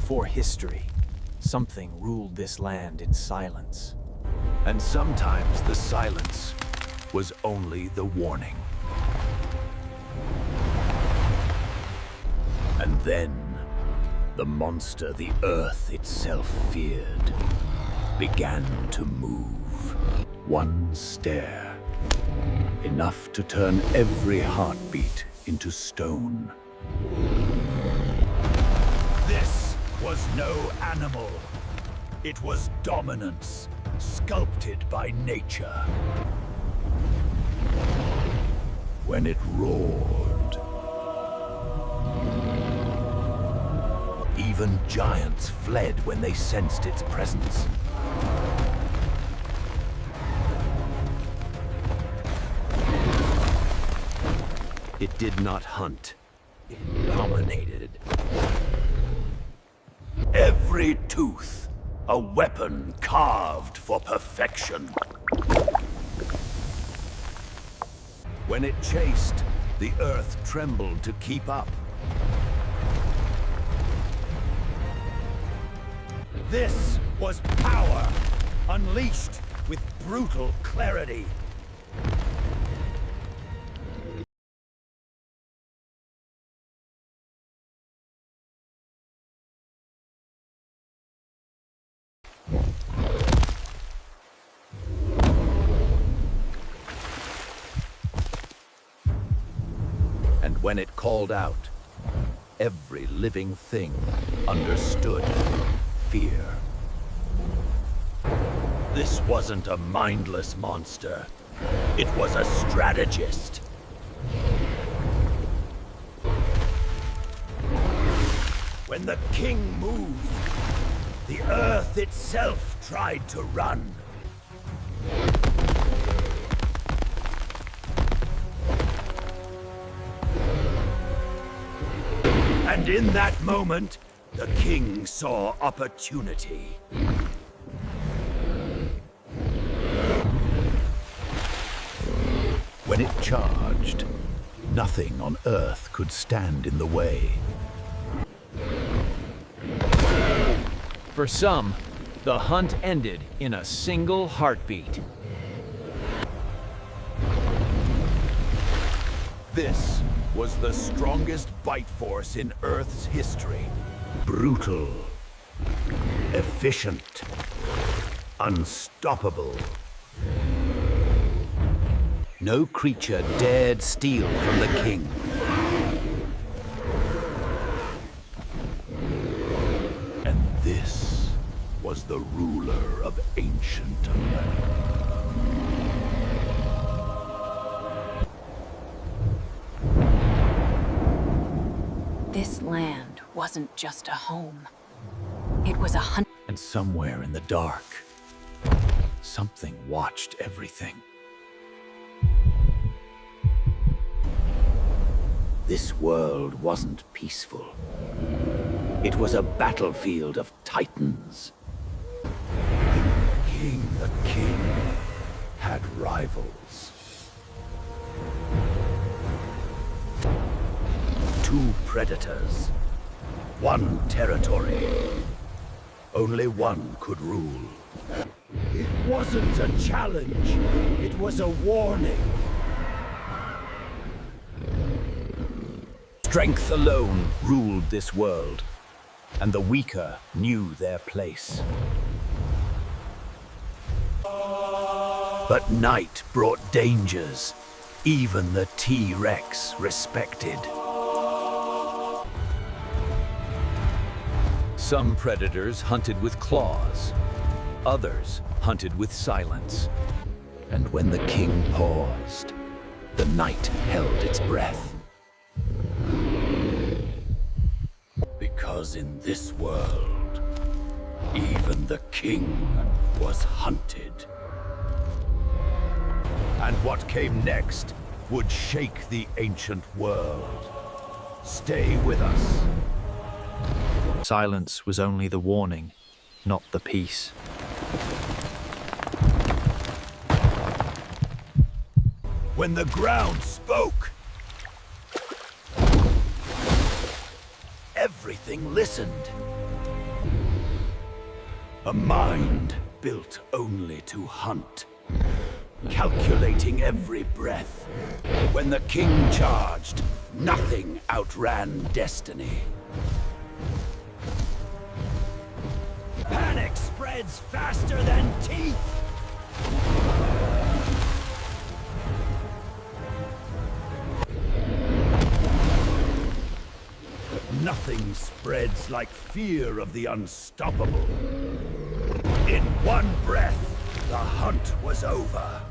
before history, something ruled this land in silence. And sometimes the silence was only the warning. And then, the monster the Earth itself feared began to move. One stare, enough to turn every heartbeat into stone. This was no animal. It was dominance, sculpted by nature. When it roared, even giants fled when they sensed its presence. It did not hunt. It dominated. Every tooth, a weapon carved for perfection. When it chased, the earth trembled to keep up. This was power, unleashed with brutal clarity. And when it called out, every living thing understood fear. This wasn't a mindless monster. It was a strategist. When the king moved, the earth itself tried to run. And in that moment, the king saw opportunity. When it charged, nothing on Earth could stand in the way. For some, the hunt ended in a single heartbeat. This was the strongest bite force in Earth's history. Brutal, efficient, unstoppable. No creature dared steal from the king. And this was the ruler of ancient America. This land wasn't just a home. It was a hunt. And somewhere in the dark, something watched everything. This world wasn't peaceful. It was a battlefield of titans. The king had rivals. Two predators, one territory. Only one could rule. It wasn't a challenge, it was a warning. Strength alone ruled this world, and the weaker knew their place. But night brought dangers, even the T-Rex respected. Some predators hunted with claws, others hunted with silence. And when the king paused, the night held its breath. Because in this world, even the king was hunted. And what came next would shake the ancient world. Stay with us. Silence was only the warning, not the peace. When the ground spoke, everything listened. A mind built only to hunt, calculating every breath. When the king charged, nothing outran destiny. Panic spreads faster than teeth! Nothing spreads like fear of the unstoppable. In one breath, the hunt was over.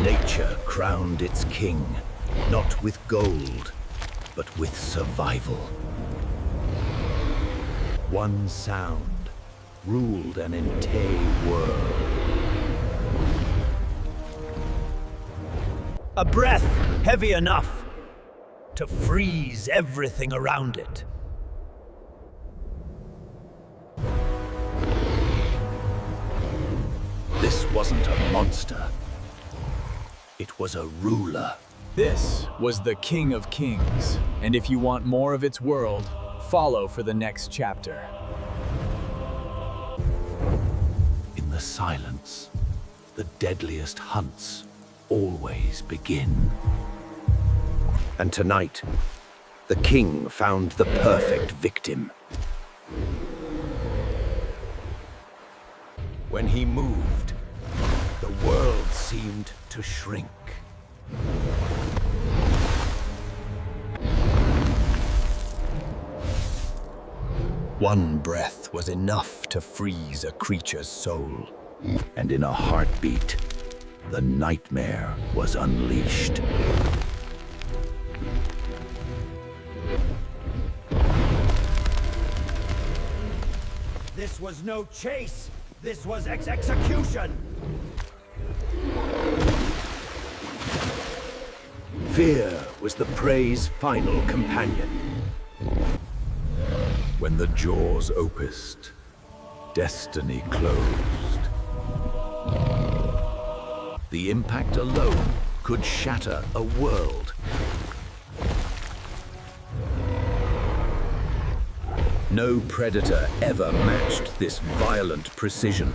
Nature crowned its king, not with gold, but with survival. One sound ruled an entire world. A breath heavy enough to freeze everything around it. This wasn't a monster. It was a ruler. This was the King of Kings, and if you want more of its world, follow for the next chapter. In the silence, the deadliest hunts always begin. And tonight, the king found the perfect victim. When he moved, the world seemed to shrink. One breath was enough to freeze a creature's soul. And in a heartbeat, the nightmare was unleashed. This was no chase. This was execution. Fear was the prey's final companion. When the jaws opest, destiny closed. The impact alone could shatter a world. No predator ever matched this violent precision.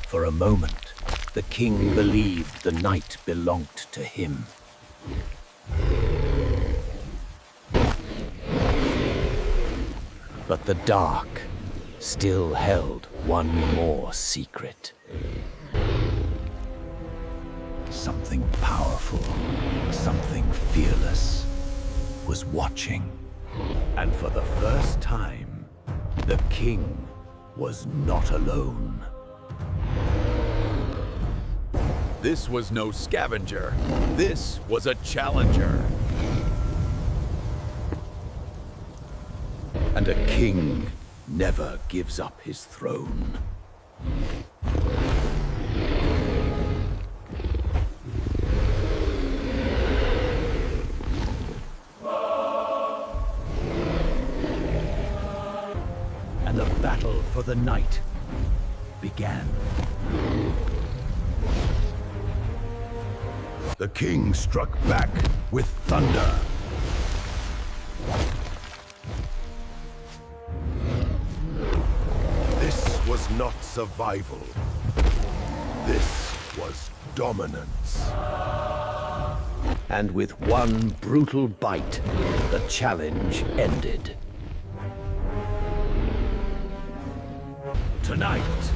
For a moment, the king believed the night belonged to him. But the dark still held one more secret. Something powerful, something fearless was watching. And for the first time, the king was not alone. This was no scavenger. This was a challenger. And a king never gives up his throne. And the battle for the night began. The king struck back with thunder. This was not survival. This was dominance. And with one brutal bite, the challenge ended. Tonight,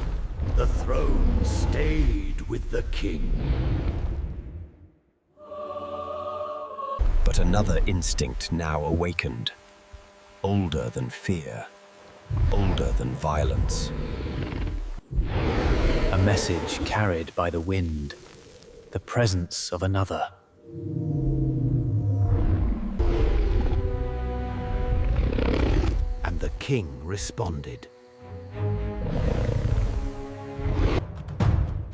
the throne stayed with the king. But another instinct now awakened. Older than fear. Older than violence. A message carried by the wind. The presence of another. And the king responded.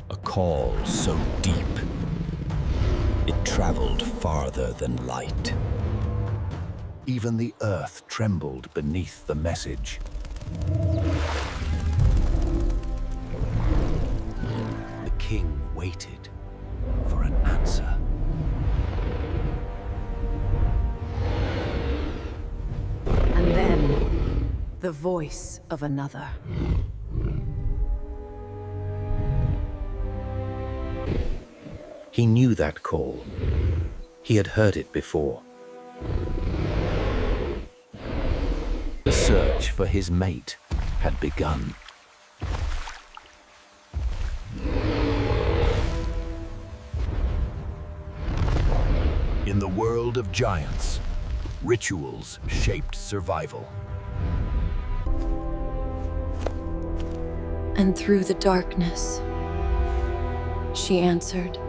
A call so deep. It traveled farther than light. Even the earth trembled beneath the message. The king waited for an answer. And then, the voice of another. He knew that call. He had heard it before. The search for his mate had begun. In the world of giants, rituals shaped survival. And through the darkness, she answered.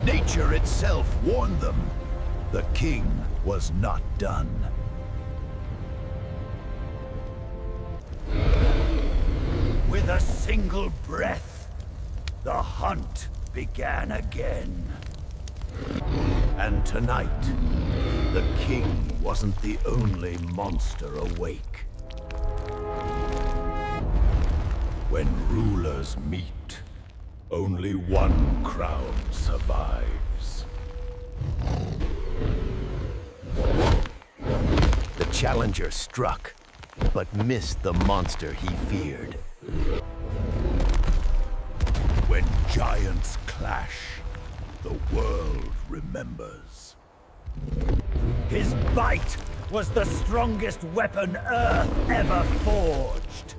Nature itself warned them. The king was not done. With a single breath, the hunt began again. And tonight, the king wasn't the only monster awake. When rulers meet, only one crown survives. The challenger struck, but missed the monster he feared. When giants clash, the world remembers. His bite was the strongest weapon Earth ever forged.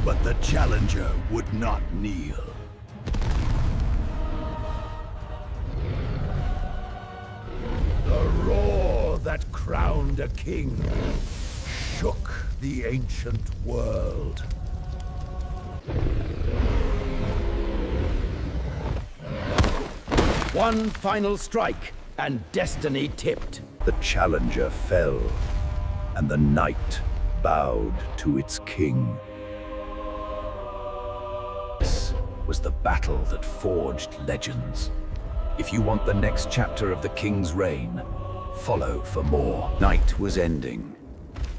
But the challenger would not kneel. The roar that crowned a king shook the ancient world. One final strike, and destiny tipped. The challenger fell, and the night bowed to its king. This was the battle that forged legends. If you want the next chapter of the king's reign, follow for more. Night was ending,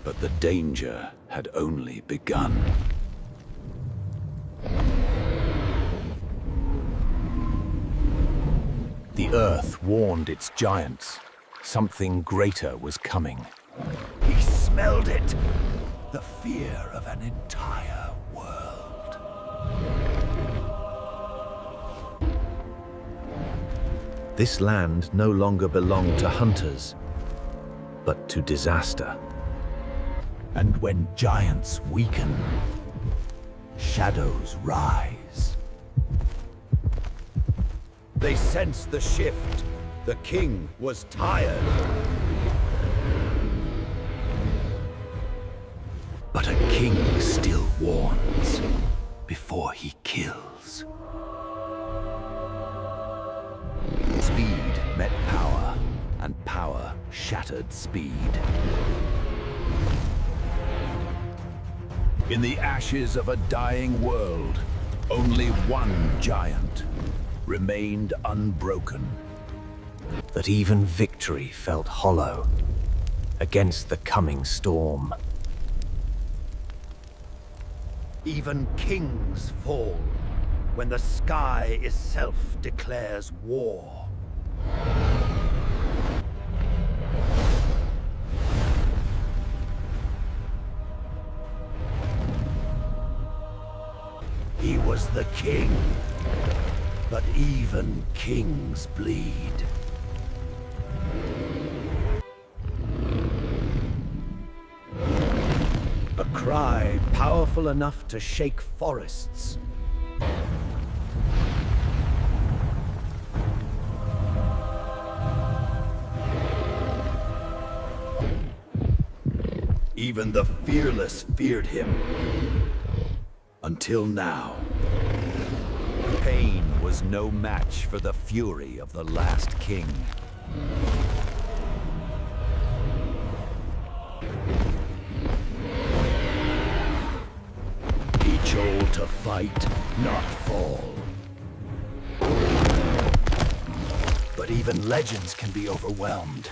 but the danger had only begun. The earth warned its giants. Something greater was coming. He smelled it. The fear of an entire world. This land no longer belonged to hunters, but to disaster. And when giants weaken, shadows rise. They sensed the shift. The king was tired. But a king still warns before he kills. Speed met power, and power shattered speed. In the ashes of a dying world, only one giant remained unbroken. That even victory felt hollow against the coming storm. Even kings fall when the sky itself declares war. He was the king, but even kings bleed. A cry powerful enough to shake forests. Even the fearless feared him. Until now. Pain was no match for the fury of the last king. to fight, not fall. But even legends can be overwhelmed.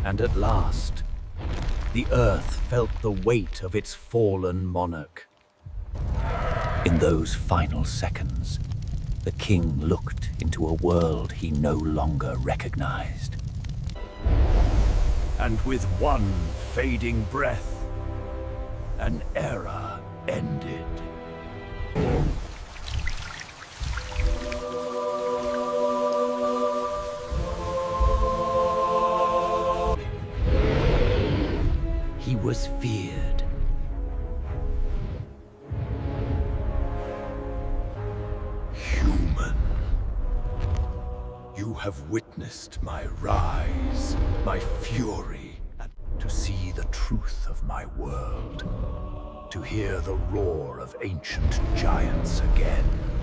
And at last, the Earth felt the weight of its fallen monarch. In those final seconds, the king looked into a world he no longer recognized. And with one fading breath, an era ended. He was feared. Human. You have witnessed my rise, my fury, and To see the truth of my world. To hear the roar of ancient giants again.